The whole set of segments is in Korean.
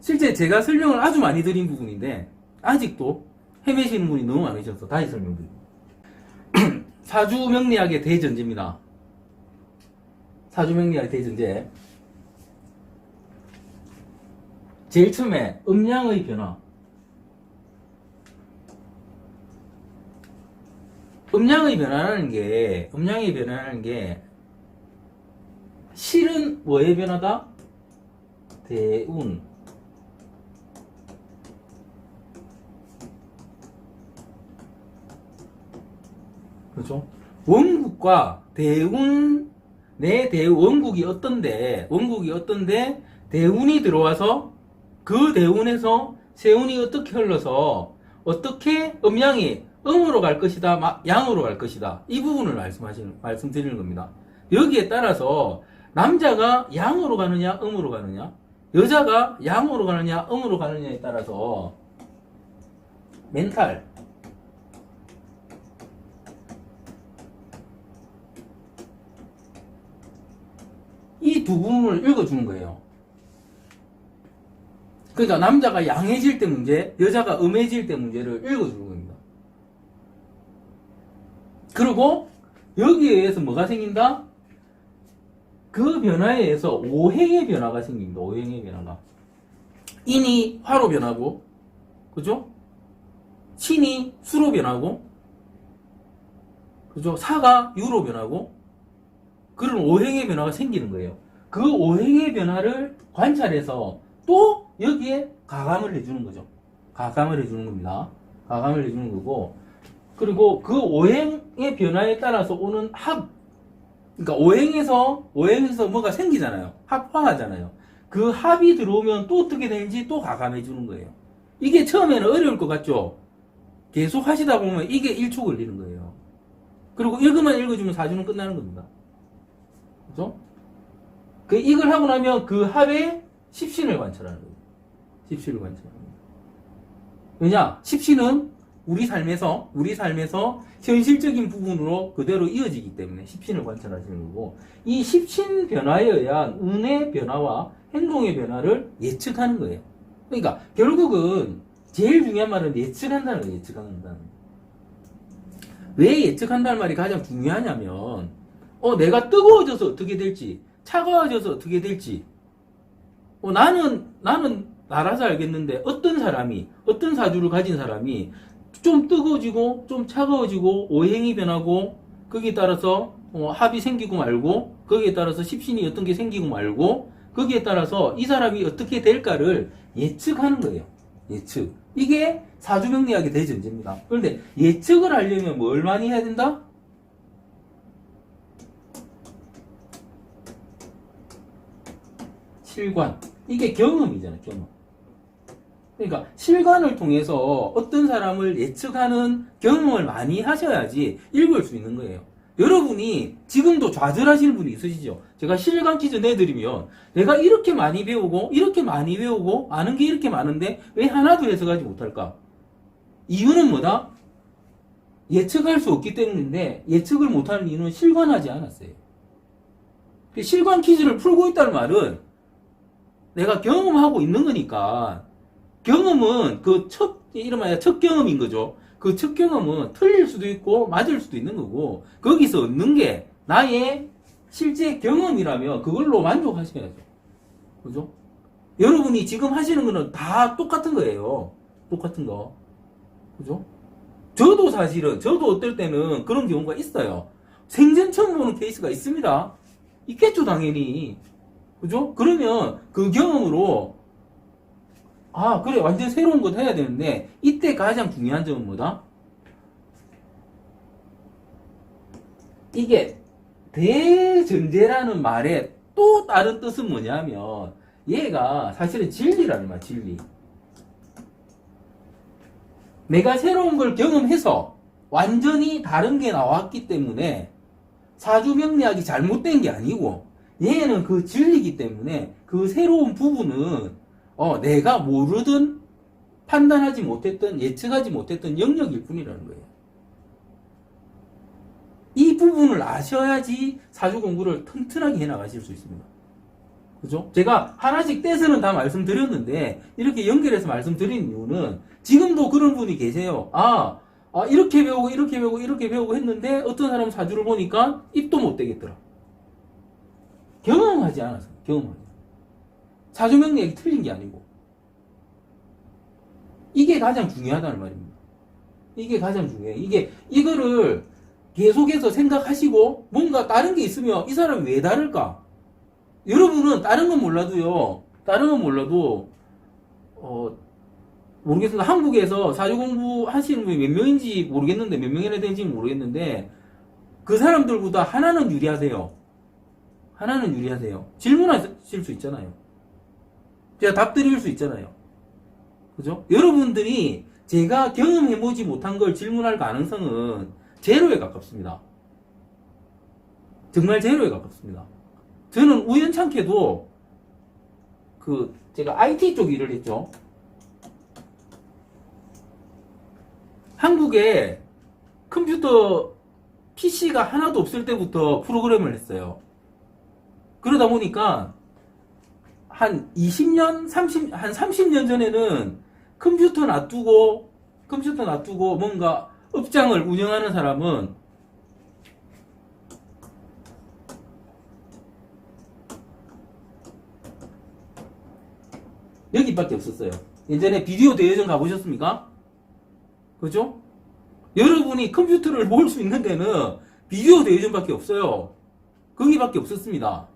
실제 제가 설명을 아주 많이 드린 부분인데 아직도 헤매시는 분이 너무 많으셔서 다시 설명드립니다. 사주명리학의 대전제입니다. 사주명리학의 대전제. 제일 처음에 음양의 변화. 음양의 변화라는 게 실은 뭐의 변화다? 대운. 그렇죠? 원국과 대운, 원국이 어떤데 대운이 들어와서 그 대운에서 세운이 어떻게 흘러서 어떻게 음양이 음으로 갈 것이다, 양으로 갈 것이다. 이 부분을 말씀드리는 겁니다. 여기에 따라서 남자가 양으로 가느냐, 음으로 가느냐, 여자가 양으로 가느냐, 음으로 가느냐에 따라서 멘탈, 이 두 부분을 읽어주는 거예요. 그러니까 남자가 양해질 때 문제, 여자가 음해질 때 문제를 읽어주는 겁니다. 그리고 여기에 의해서 뭐가 생긴다? 그 변화에 의해서 오행의 변화가 생깁니다. 오행의 변화가. 인이 화로 변하고, 그죠? 신이 수로 변하고, 그죠? 사가 유로 변하고, 그런 오행의 변화가 생기는 거예요. 그 오행의 변화를 관찰해서 또 여기에 가감을 해주는 거죠. 가감을 해주는 겁니다. 가감을 해주는 거고, 그리고 그 오행의 변화에 따라서 오는 합, 그러니까 오행에서 뭐가 생기잖아요. 합화하잖아요. 그 합이 들어오면 또 어떻게 되는지 또 가감해 주는 거예요. 이게 처음에는 어려울 것 같죠? 계속 하시다 보면 이게 1초 걸리는 거예요. 그리고 읽으면 읽어주면 4주는 끝나는 겁니다. 그죠? 이걸 하고 나면 그 합의 십신을 관찰하는 거예요. 십신을 관찰하는 거예요. 왜냐? 십신은 우리 삶에서 현실적인 부분으로 그대로 이어지기 때문에 십신을 관찰하시는 거고, 이 십신 변화에 의한 운의 변화와 행동의 변화를 예측하는 거예요. 그러니까 결국은 제일 중요한 말은 예측한다는 거예요. 예측한다는 거예요. 왜 예측한다는 말이 가장 중요하냐면 내가 뜨거워져서 어떻게 될지, 차가워져서 어떻게 될지, 나는 알아서 알겠는데 어떤 사주를 가진 사람이 좀 뜨거워지고 좀 차가워지고 오행이 변하고 거기에 따라서 합이 생기고 말고, 거기에 따라서 십신이 어떤 게 생기고 말고, 거기에 따라서 이 사람이 어떻게 될까를 예측하는 거예요. 예측. 이게 사주명리학의 대전제입니다. 그런데 예측을 하려면 뭘 많이 해야 된다? 실관. 이게 경험이잖아요. 경험. 그러니까 실관을 통해서 어떤 사람을 예측하는 경험을 많이 하셔야지 읽을 수 있는 거예요. 여러분이 지금도 좌절하시는 분이 있으시죠? 제가 실관 퀴즈 내드리면 내가 이렇게 많이 배우고 아는 게 이렇게 많은데 왜 하나도 해석하지 못할까? 이유는 뭐다? 예측할 수 없기 때문인데, 예측을 못하는 이유는 실관하지 않았어요. 실관 퀴즈를 풀고 있다는 말은 내가 경험하고 있는 거니까, 경험은 이름하여 첫 경험인 거죠. 그 첫 경험은 틀릴 수도 있고 맞을 수도 있는 거고, 거기서 얻는 게 나의 실제 경험이라면 그걸로 만족하셔야죠. 그죠? 여러분이 지금 하시는 거는 다 똑같은 거예요. 똑같은 거. 그죠? 저도 어떨 때는 그런 경우가 있어요. 생전 처음 보는 케이스가 있습니다. 있겠죠, 당연히. 그죠? 그러면 그 경험으로 그래, 완전 새로운 것 해야 되는데, 이때 가장 중요한 점은 뭐다? 이게 대전제라는 말의 또 다른 뜻은 뭐냐면, 얘가 사실은 진리라는 말, 진리. 내가 새로운 걸 경험해서 완전히 다른 게 나왔기 때문에 사주명리학이 잘못된 게 아니고, 얘는 그 진리이기 때문에 그 새로운 부분은 내가 모르든 판단하지 못했던, 예측하지 못했던 영역일 뿐이라는 거예요. 이 부분을 아셔야지 사주 공부를 튼튼하게 해나가실 수 있습니다. 그죠? 제가 하나씩 떼서는 다 말씀드렸는데, 이렇게 연결해서 말씀드린 이유는, 지금도 그런 분이 계세요. 이렇게 배우고, 이렇게 배우고, 이렇게 배우고 했는데, 어떤 사람 사주를 보니까, 입도 못 대겠더라. 경험하지 않아서, 경험하지. 사주 명리학이 틀린 게 아니고. 이게 가장 중요하다는 말입니다. 이게 가장 중요해요. 이거를 계속해서 생각하시고, 뭔가 다른 게 있으면, 이 사람이 왜 다를까? 여러분은 다른 건 몰라도요, 모르겠습니다. 한국에서 사주 공부 하시는 분이 몇 명인지 모르겠는데, 몇 명이나 되는지 모르겠는데, 그 사람들보다 하나는 유리하세요. 하나는 유리하세요. 질문하실 수 있잖아요. 제가 답 드릴 수 있잖아요. 그죠? 여러분들이 제가 경험해보지 못한 걸 질문할 가능성은 제로에 가깝습니다. 정말 제로에 가깝습니다. 저는 우연찮게도 제가 IT 쪽 일을 했죠. 한국에 컴퓨터 PC가 하나도 없을 때부터 프로그램을 했어요. 그러다 보니까 한 20년, 한 30년 전에는 컴퓨터 놔두고 뭔가 업장을 운영하는 사람은 여기밖에 없었어요. 예전에 비디오 대여점 가보셨습니까? 그죠? 여러분이 컴퓨터를 볼 수 있는 데는 비디오 대여점밖에 없어요. 거기밖에 없었습니다.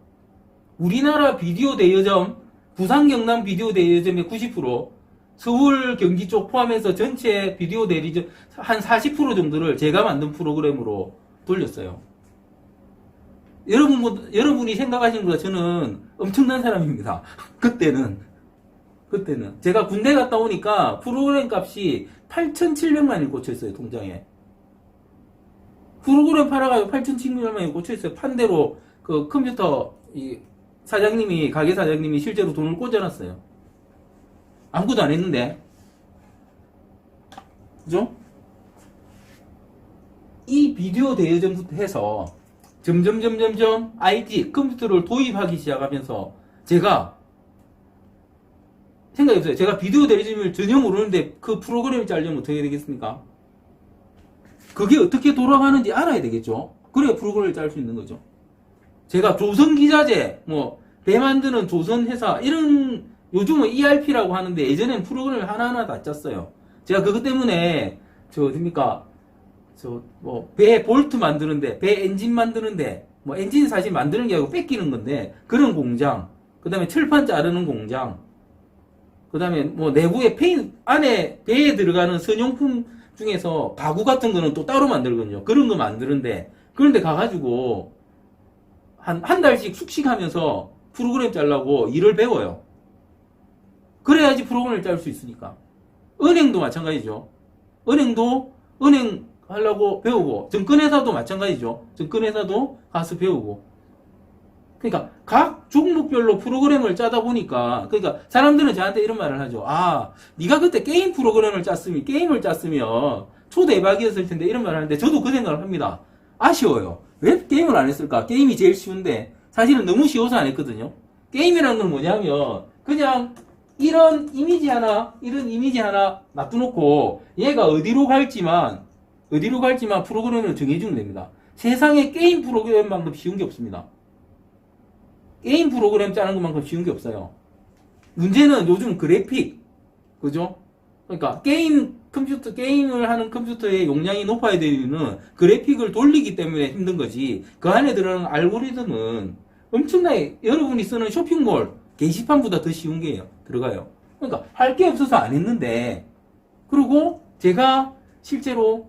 우리나라 비디오 대여점, 부산 경남 비디오 대여점의 90%, 서울 경기 쪽 포함해서 전체 비디오 대여점 한 40% 정도를 제가 만든 프로그램으로 돌렸어요. 여러분이 생각하시는 것보다 저는 엄청난 사람입니다. 그때는 제가 군대 갔다 오니까 프로그램 값이 8,700만원이 꽂혀있어요, 통장에. 프로그램 팔아가지고 8,700만원이 꽂혀있어요. 판대로 그 컴퓨터 가게 사장님이 실제로 돈을 꽂아놨어요. 아무것도 안 했는데. 그죠? 이 비디오 대여점부터 해서 점점 IT, 컴퓨터를 도입하기 시작하면서 제가 생각해보세요. 제가 비디오 대여점을 전혀 모르는데 그 프로그램이 짜려면 어떻게 되겠습니까? 그게 어떻게 돌아가는지 알아야 되겠죠? 그래야 프로그램을 짤 수 있는 거죠. 제가 조선기자재, 배 만드는 조선회사, 요즘은 ERP라고 하는데 예전엔 프로그램을 하나하나 다 짰어요. 제가 그것 때문에, 배 볼트 만드는데, 배 엔진 만드는데, 엔진 사실 만드는 게 아니고 뺏기는 건데, 그런 공장, 그 다음에 철판 자르는 공장, 그 다음에 내부에 안에 배에 들어가는 선용품 중에서 가구 같은 거는 또 따로 만들거든요. 그런 거 만드는데, 그런데 가가지고, 한 달씩 숙식하면서 프로그램 짜려고 일을 배워요. 그래야지 프로그램을 짤 수 있으니까. 은행도 마찬가지죠. 은행 하려고 배우고, 증권회사도 마찬가지죠. 증권회사도 가서 배우고. 그러니까 각 종목별로 프로그램을 짜다 보니까, 그러니까 사람들은 저한테 이런 말을 하죠. 네가 그때 게임을 짰으면 초대박이었을 텐데, 이런 말을 하는데 저도 그 생각을 합니다. 아쉬워요. 왜 게임을 안 했을까? 게임이 제일 쉬운데 사실은 너무 쉬워서 안 했거든요. 게임이라는 건 뭐냐면 그냥 이런 이미지 하나 놔두놓고 얘가 어디로 갈지만 프로그램을 정해주면 됩니다. 세상에 게임 프로그램만큼 쉬운 게 없습니다. 게임 프로그램 짜는 것만큼 쉬운 게 없어요. 문제는 요즘 그래픽, 그죠? 그러니까 게임을 하는 컴퓨터의 용량이 높아야 되는 이유는 그래픽을 돌리기 때문에 힘든 거지, 그 안에 들어가는 알고리즘은 엄청나게 여러분이 쓰는 쇼핑몰 게시판보다 더 쉬운 게 들어가요. 그러니까 할 게 없어서 안 했는데, 그리고 제가 실제로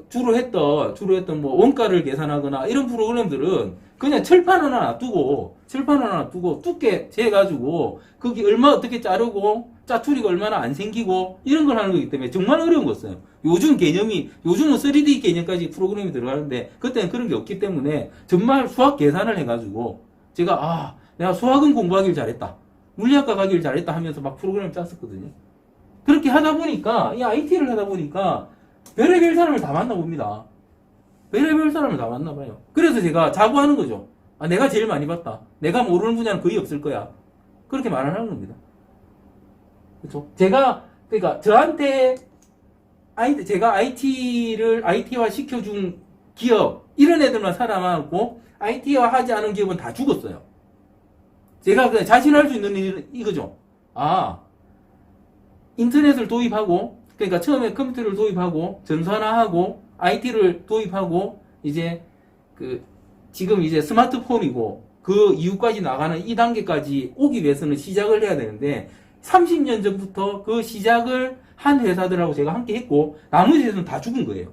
주로 했던 원가를 계산하거나 이런 프로그램들은 그냥 철판 하나 놔두고 두께 재가지고 거기 얼마 어떻게 자르고 짜투리가 얼마나 안 생기고 이런 걸 하는 거기 때문에 정말 어려운 거였어요. 요즘은 3D 개념까지 프로그램이 들어가는데 그때는 그런 게 없기 때문에 정말 수학 계산을 해가지고 제가 내가 수학은 공부하길 잘했다, 물리학과 가길 잘했다 하면서 막 프로그램을 짰었거든요. 그렇게 하다 보니까, 이 IT를 하다 보니까 별의별 사람을 다 만나봅니다. 별의별 사람을 다 만나봐요. 그래서 제가 자부하는 거죠. 아, 내가 제일 많이 봤다. 내가 모르는 분야는 거의 없을 거야. 그렇게 말하는 겁니다. 그렇죠? 그러니까 저한테 제가 IT화 시켜준 기업, 이런 애들만 살아남았고, IT화 하지 않은 기업은 다 죽었어요. 제가 그냥 자신할 수 있는 일은 이거죠. 아, 인터넷을 도입하고, 그러니까 처음에 컴퓨터를 도입하고, 전산화하고, IT를 도입하고, 이제, 지금 이제 스마트폰이고, 그 이후까지 나가는 이 단계까지 오기 위해서는 시작을 해야 되는데, 30년 전부터 그 시작을 한 회사들하고 제가 함께 했고, 나머지 회사는 다 죽은 거예요.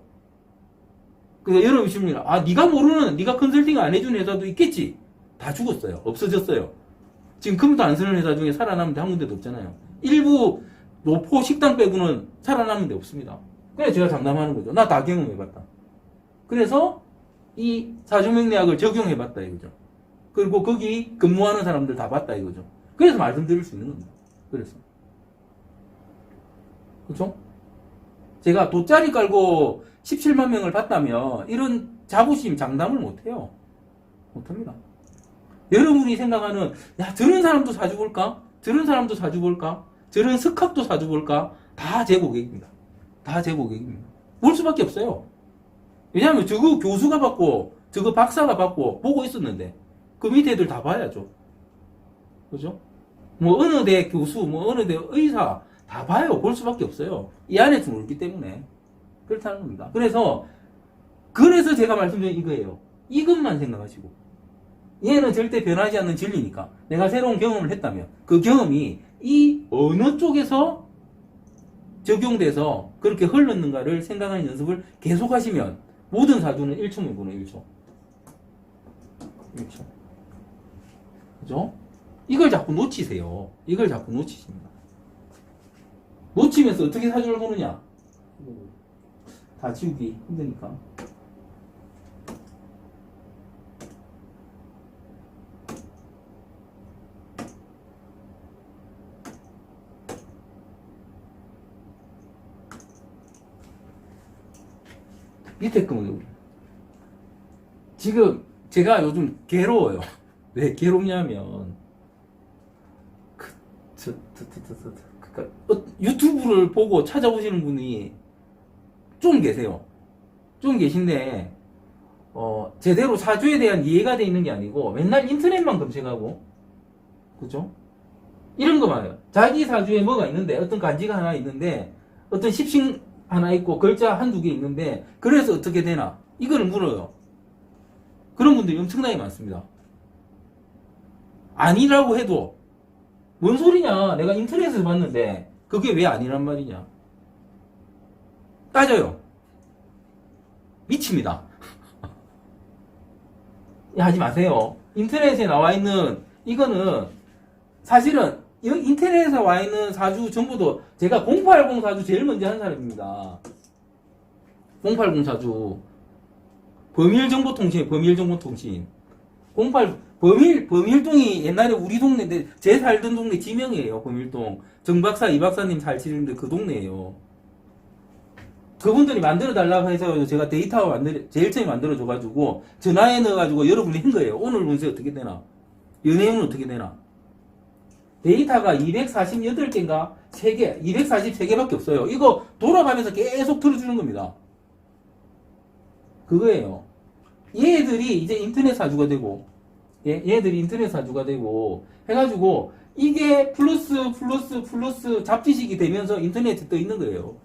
그러니까 여러분 싶습니다. 아, 네가 컨설팅 안 해준 회사도 있겠지? 다 죽었어요. 없어졌어요. 지금 컴퓨터 안 쓰는 회사 중에 살아남은 데 한 군데도 없잖아요. 일부 노포 식당 빼고는 살아남은 데 없습니다. 그래서 제가 장담하는 거죠. 나 다 경험해봤다. 그래서 이 사주명리학을 적용해봤다 이거죠. 그리고 거기 근무하는 사람들 다 봤다 이거죠. 그래서 말씀드릴 수 있는 겁니다. 그래서. 그렇죠? 제가 돗자리 깔고 17만 명을 봤다면 이런 자부심, 장담을 못해요. 못합니다. 여러분이 생각하는, 야, 저런 사람도 사주 볼까? 저런 사람도 사주 볼까? 저런 석학도 사주 볼까? 다 제 고객입니다. 다 제 고객입니다. 볼 수밖에 없어요. 왜냐하면 저거 교수가 받고, 저거 박사가 받고, 보고 있었는데, 그 밑에 애들 다 봐야죠. 그죠? 뭐, 어느 대 교수, 뭐, 어느 대 의사, 다 봐요. 볼 수밖에 없어요. 이 안에 들어오기 때문에. 그렇다는 겁니다. 그래서 제가 말씀드린 이거예요. 이것만 생각하시고. 얘는 절대 변하지 않는 진리니까. 내가 새로운 경험을 했다면, 그 경험이 이 어느 쪽에서 적용돼서 그렇게 흘렀는가를 생각하는 연습을 계속 하시면, 모든 사주는 1초면 보는 1초. 1초. 그죠? 이걸 자꾸 놓치세요. 이걸 자꾸 놓치십니다. 놓치면서 어떻게 사주를 보느냐? 다 지우기 힘드니까. 밑에 거는 지금 제가 요즘 괴로워요. 왜 괴롭냐면 그러니까 유튜브를 보고 찾아오시는 분이 좀 계세요. 좀 계신데 제대로 사주에 대한 이해가 돼 있는 게 아니고 맨날 인터넷만 검색하고, 그죠? 이런 거 말이에요. 자기 사주에 뭐가 있는데, 어떤 간지가 하나 있는데, 어떤 십신 하나 있고 글자 한두 개 있는데, 그래서 어떻게 되나 이거를 물어요. 그런 분들이 엄청나게 많습니다. 아니라고 해도 뭔 소리냐, 내가 인터넷에서 봤는데 그게 왜 아니란 말이냐 따져요. 미칩니다. 하지 마세요. 인터넷에 나와 있는 이거는 사실은 인터넷에 와 있는 사주 정보도 제가 080 사주 제일 먼저 한 사람입니다. 080 사주 범일정보통신. 범일동이 옛날에 우리 동네인데, 제 살던 동네 지명이에요. 범일동. 정박사, 이박사님 살치는데 그 동네예요. 그분들이 만들어 달라고 해서 제가 데이터 제일 처음에 만들어줘가지고 전화에 넣어가지고 여러분이 한 거예요. 오늘 운세 어떻게 되나, 연애운은 어떻게 되나. 데이터가 248개인가 3개, 243개밖에 없어요. 이거 돌아가면서 계속 틀어주는 겁니다. 그거예요. 얘들이 이제 인터넷 사주가 되고, 얘들이 인터넷 사주가 되고 해가지고 이게 플러스 잡지식이 되면서 인터넷에 떠 있는 거예요.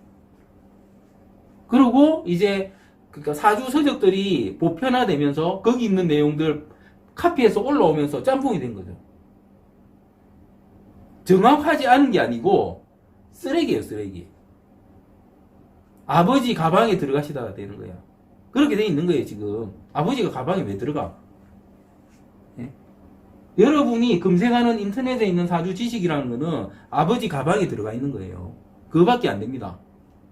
그리고 이제 그러니까 사주 서적들이 보편화되면서 거기 있는 내용들 카피해서 올라오면서 짬뽕이 된 거죠. 정확하지 않은 게 아니고 쓰레기예요, 쓰레기. 아버지 가방에 들어가시다가 되는 거야. 그렇게 돼 있는 거예요, 지금. 아버지가 가방에 왜 들어가? 예? 여러분이 검색하는 인터넷에 있는 사주 지식이라는 거는 아버지 가방에 들어가 있는 거예요. 그거밖에 안 됩니다.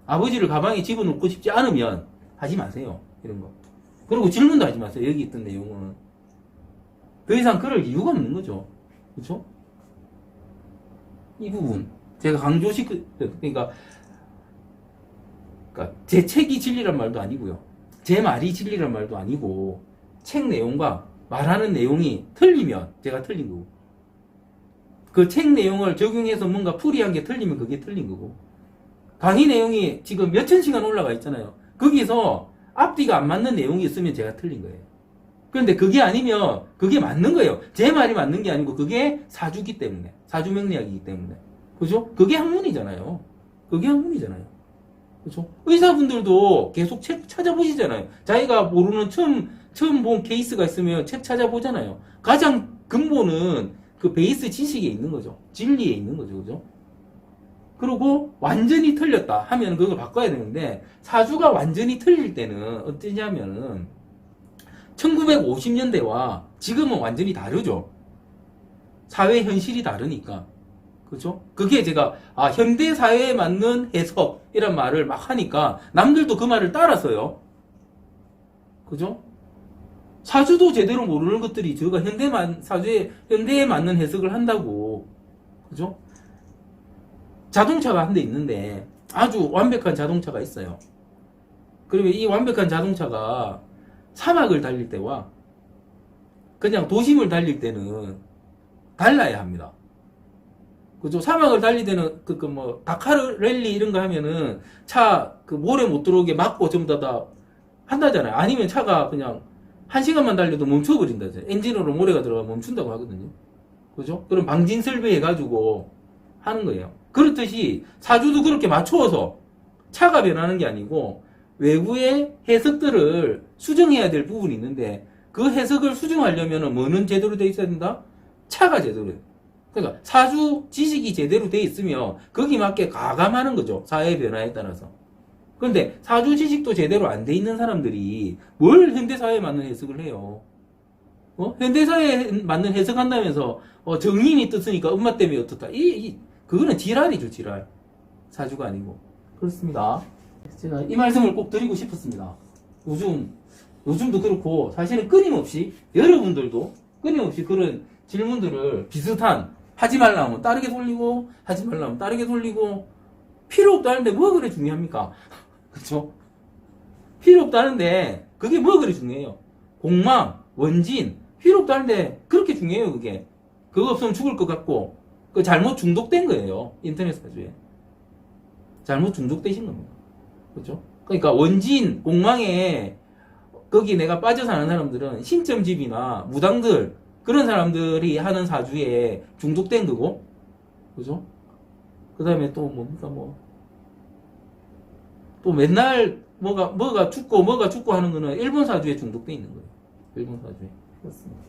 아버지를 가방에 집어넣고 싶지 않으면 하지 마세요, 이런 거. 그리고 질문도 하지 마세요, 여기 있던 내용은. 더 이상 그럴 이유가 없는 거죠. 그렇죠? 이 부분 제가 그러니까 제 책이 진리란 말도 아니고요, 제 말이 진리란 말도 아니고, 책 내용과 말하는 내용이 틀리면 제가 틀린 거고, 그 책 내용을 적용해서 뭔가 풀이한 게 틀리면 그게 틀린 거고, 강의 내용이 지금 몇천 시간 올라가 있잖아요. 거기서 앞뒤가 안 맞는 내용이 있으면 제가 틀린 거예요. 그런데 그게 아니면 그게 맞는 거예요. 제 말이 맞는 게 아니고 그게 사주기 때문에, 사주명리학이기 때문에. 그죠? 그게 학문이잖아요. 그게 학문이잖아요. 그죠? 의사분들도 계속 책 찾아보시잖아요. 자기가 모르는 처음 본 케이스가 있으면 책 찾아보잖아요. 가장 근본은 그 베이스 지식에 있는 거죠. 진리에 있는 거죠. 그죠? 그리고 완전히 틀렸다 하면 그걸 바꿔야 되는데, 사주가 완전히 틀릴 때는 어떠냐면은 1950년대와 지금은 완전히 다르죠. 사회 현실이 다르니까. 그죠? 그게 제가 현대 사회에 맞는 해석 이런 말을 막 하니까 남들도 그 말을 따라서요. 그죠? 사주도 제대로 모르는 것들이 저가 현대에 맞는 해석을 한다고. 그죠? 자동차가 한 대 있는데 아주 완벽한 자동차가 있어요. 그러면 이 완벽한 자동차가 사막을 달릴 때와 그냥 도심을 달릴 때는 달라야 합니다. 그죠? 사막을 달릴 때는 다카르 랠리 이런 거 하면은 차 모래 못 들어오게 막고 전부 다 한다잖아요. 아니면 차가 그냥 1시간만 달려도 멈춰버린다. 엔진으로 모래가 들어가면 멈춘다고 하거든요. 그죠? 그럼 방진 설비 해가지고 하는 거예요. 그렇듯이 사주도 그렇게 맞추어서 차가 변하는 게 아니고 외부의 해석들을 수정해야 될 부분이 있는데, 그 해석을 수정하려면 뭐는 제대로 돼 있어야 된다? 차가 제대로 돼. 그러니까 사주 지식이 제대로 돼 있으면 거기 맞게 가감하는 거죠. 사회 변화에 따라서. 그런데 사주 지식도 제대로 안 돼 있는 사람들이 뭘 현대사회에 맞는 해석을 해요? 현대사회에 맞는 해석한다면서 정인이 떴으니까 엄마 때문에 어떻다. 그거는 지랄이죠, 지랄. 사주가 아니고. 그렇습니다. 제가 이 말씀을 꼭 드리고 싶었습니다. 요즘도 그렇고, 사실은 끊임없이, 여러분들도 끊임없이 그런 질문들을 비슷한, 하지 말라면 따르게 돌리고, 하지 말라면 따르게 돌리고, 필요 없다는데 뭐가 그래 중요합니까? 그쵸? 필요 없다는데, 그게 뭐가 그래 중요해요? 공망, 원진, 필요 없다는데, 그렇게 중요해요, 그게. 그거 없으면 죽을 것 같고, 그 잘못 중독된 거예요. 인터넷 사주에. 잘못 중독되신 겁니다. 그죠? 그러니까 원진, 공망에 거기 내가 빠져 사는 사람들은 신점집이나 무당들, 그런 사람들이 하는 사주에 중독된 거고, 그죠? 그 다음에 또 뭡니까, 또 맨날 뭐가 죽고 하는 거는 일본 사주에 중독돼 있는 거예요. 일본 사주에. 그렇습니다.